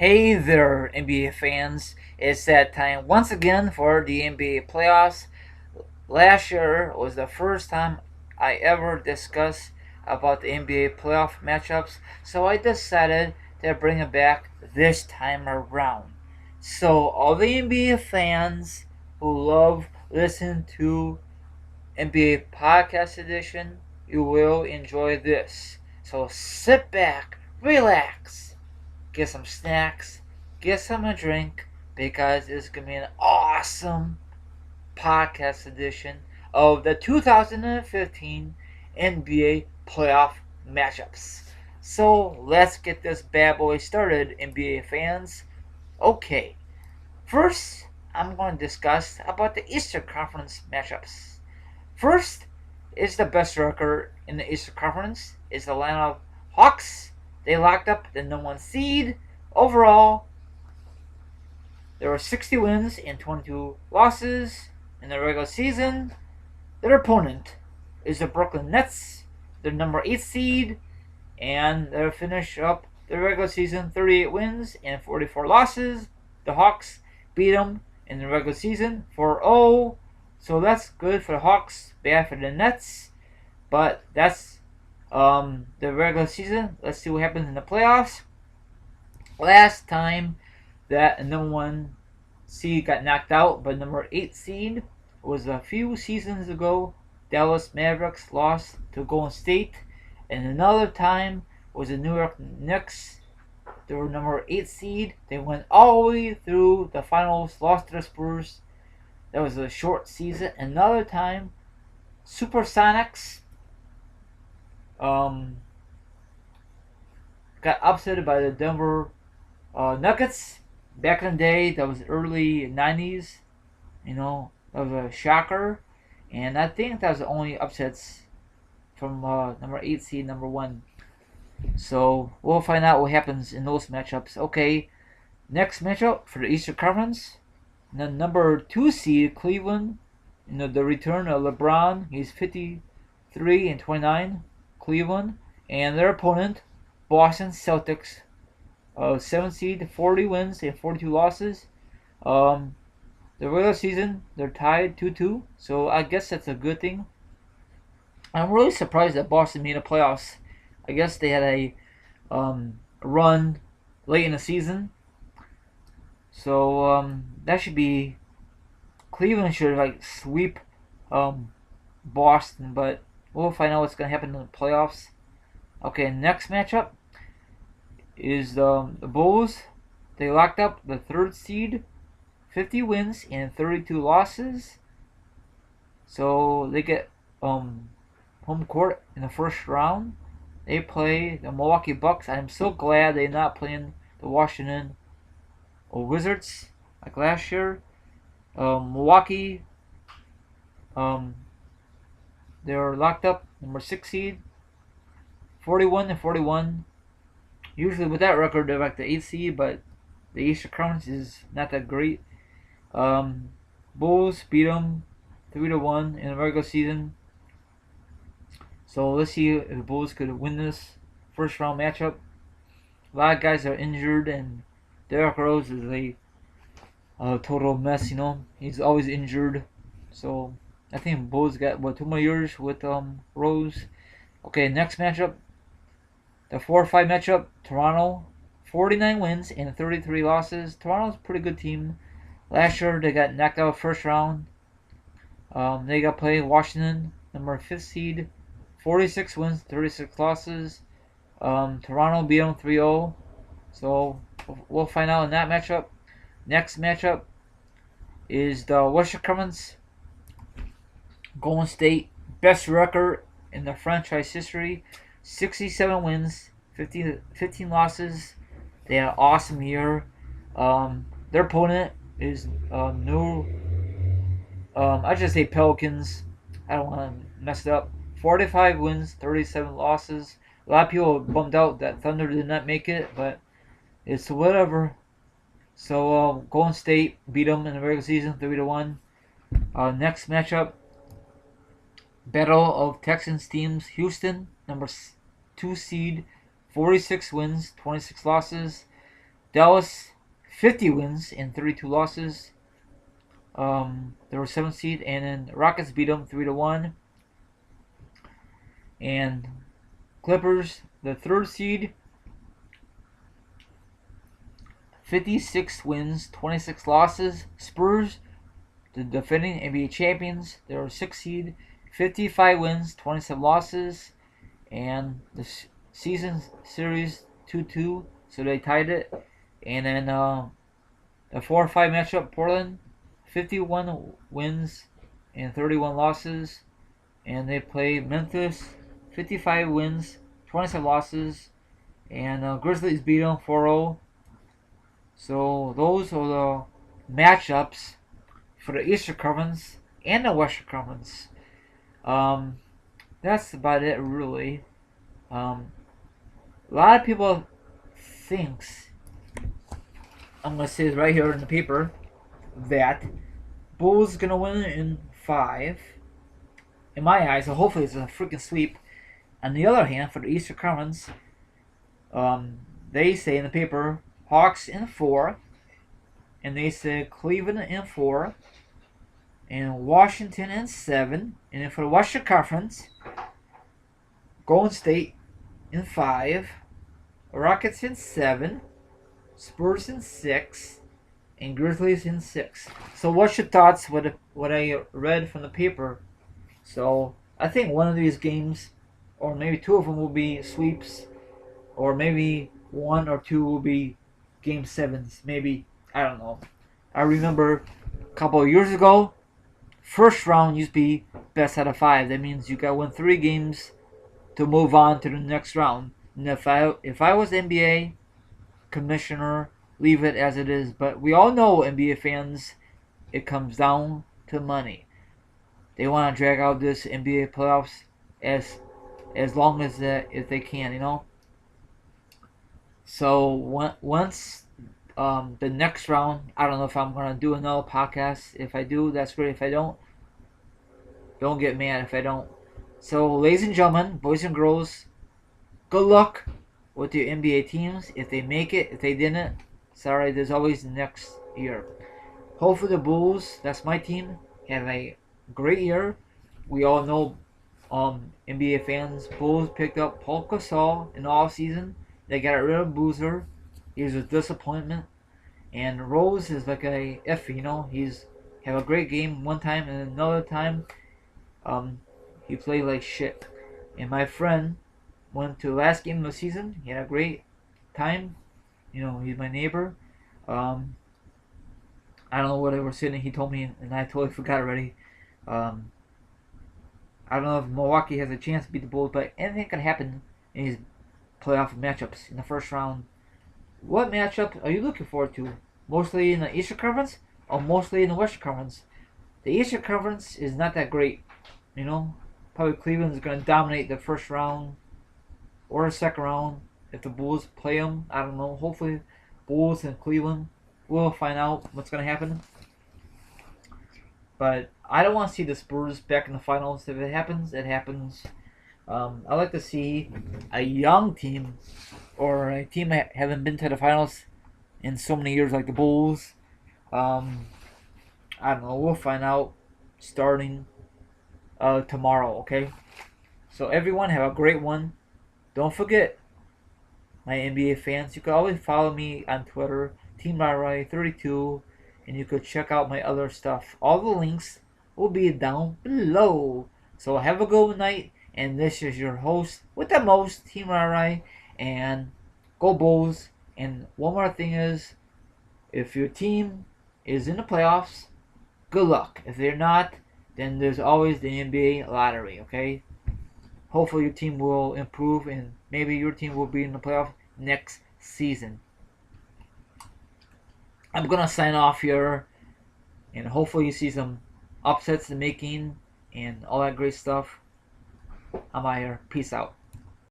Hey there, NBA fans. It's that time once again for the NBA playoffs. Last year was the first time I ever discussed about the NBA playoff matchups, so I decided to bring it back this time around. So, all the NBA fans who love listening to NBA Podcast Edition, you will enjoy this. So, sit back, relax, get some snacks, get some a drink, because it's gonna be an awesome podcast edition of the 2015 NBA playoff matchups. So let's get this bad boy started, NBA fans. Okay, first I'm going to discuss about the Eastern Conference matchups. First is the best record in the Eastern Conference is the Atlanta Hawks. They locked up the number one seed. Overall, there were 60 wins and 22 losses in the regular season. Their opponent is the Brooklyn Nets, the number 8 seed, and they'll finish up the regular season 38 wins and 44 losses. The Hawks beat them in the regular season 4-0, so that's good for the Hawks, bad for the Nets, but that's the regular season. Let's see what happens in the playoffs. Last time that number one seed got knocked out by number 8 seed was a few seasons ago. Dallas Mavericks lost to Golden State, and another time was the New York Knicks. They were number 8 seed. They went all the way through the finals, lost to the Spurs. That was a short season. Another time, Supersonics um, got upset by the Denver Nuggets. Back in the day, that was early 90s. That was a shocker. And I think that was the only upsets from number 8 seed, number 1. So we'll find out what happens in those matchups. Okay, next matchup for the Eastern Conference. The number 2 seed, Cleveland. The return of LeBron. He's 53 and 29, Cleveland. And their opponent, Boston Celtics. 7 seed, 40 wins and 42 losses. The regular season, they're tied 2-2, so I guess that's a good thing. I'm really surprised that Boston made the playoffs. I guess they had a run late in the season, so that should be Cleveland should sweep Boston, but we'll find out what's gonna happen in the playoffs. Okay, next matchup is the Bulls. They locked up the 3rd seed, 50 wins and 32 losses. So they get home court in the first round. They play the Milwaukee Bucks. I'm so glad they're not playing the Washington Wizards like last year. Milwaukee, they're locked up, number 6 seed, 41 and 41. Usually with that record, they're like the 8th seed, but the Eastern Conference is not that great. Bulls beat them 3-1 in the regular season. So let's see if the Bulls could win this first round matchup. A lot of guys are injured, and Derrick Rose is a total mess. He's always injured. So I think Bulls got 2 more years with Rose. Okay, next matchup, the 4-5 matchup. Toronto, 49 wins and 33 losses. Toronto's a pretty good team. Last year they got knocked out first round. They got played Washington, number 5th seed, 46 wins, 36 losses. Toronto beat them 3-0. So we'll find out in that matchup. Next matchup is the Western Conference. Golden State, best record in the franchise history, 67 wins, 15 losses. They had an awesome year. Their opponent is new. I just say Pelicans. I don't want to mess it up. 45 wins, 37 losses. A lot of people bummed out that Thunder did not make it, but it's whatever. So Golden State beat them in the regular season 3-1. Next matchup, Battle of Texans teams. Houston, number 2 seed, 46 wins, 26 losses. Dallas 50 wins and 32 losses. They were 7th seed, and then Rockets beat them 3-1. And Clippers, the 3rd seed, 56 wins, 26 losses. Spurs, the defending NBA champions, they were 6th seed, 55 wins, 27 losses. And the season series 2-2, so they tied it. And then the 4-5 matchup, Portland, 51 wins and 31 losses. And they play Memphis, 55 wins, 27 losses. And Grizzlies beat them 4-0. So those are the matchups for the Eastern Conference and the Western Conference. That's about it, really. A lot of people thinks, I'm gonna say this right here in the paper, that Bulls gonna win in 5. In my eyes, so hopefully it's a freaking sweep. On the other hand, for the Eastern Conference, they say in the paper Hawks in 4, and they say Cleveland in 4, and Washington in 7, and then for the Western Conference, Golden State in 5, Rockets in 7, Spurs in 6, and Grizzlies in 6. So what's your thoughts with what I read from the paper? So I think one of these games, or maybe 2 of them, will be sweeps, or maybe 1 or 2 will be game 7s. Maybe, I don't know. I remember a couple of years ago, first round used to be best out of 5. That means you got to win 3 games to move on to the next round. And if I was NBA commissioner, leave it as it is. But we all know, NBA fans, it comes down to money. They want to drag out this NBA playoffs as long as if they can, you know. So once the next round, I don't know if I'm gonna do another podcast. If I do, that's great. If I don't get mad if I don't. So, ladies and gentlemen, boys and girls, good luck with your NBA teams. If they make it, if they didn't, sorry, there's always the next year. Hopefully the Bulls, that's my team, have a great year. We all know, NBA fans, Bulls picked up Paul Gasol in the offseason. They got rid of Boozer. He was a disappointment. And Rose is like a iffy, you know. He's have a great game one time, and another time, he played like shit. And my friend went to the last game of the season. He had a great time. You know, he's my neighbor. I don't know what they were saying. He told me, and I totally forgot already. I don't know if Milwaukee has a chance to beat the Bulls, but anything can happen in these playoff matchups in the first round. What matchup are you looking forward to? Mostly in the Eastern Conference or mostly in the Western Conference? The Eastern Conference is not that great, you know. Probably Cleveland is going to dominate the first round or the second round if the Bulls play them. I don't know. Hopefully, Bulls and Cleveland. We'll find out what's going to happen. But I don't want to see the Spurs back in the finals. If it happens, it happens. I like to see a young team or a team that haven't been to the finals in so many years, like the Bulls. I don't know. We'll find out starting tomorrow. Okay. So everyone have a great one. Don't forget, my NBA fans, you can always follow me on Twitter, TeamRy32, and you could check out my other stuff. All the links will be down below. So have a good night. And this is your host with the most, Team Rai, and go Bulls. And one more thing is, if your team is in the playoffs, good luck. If they're not, then there's always the NBA lottery, okay? Hopefully your team will improve and maybe your team will be in the playoff next season. I'm going to sign off here, and hopefully you see some upsets in the making and all that great stuff. I'm out here. Peace out.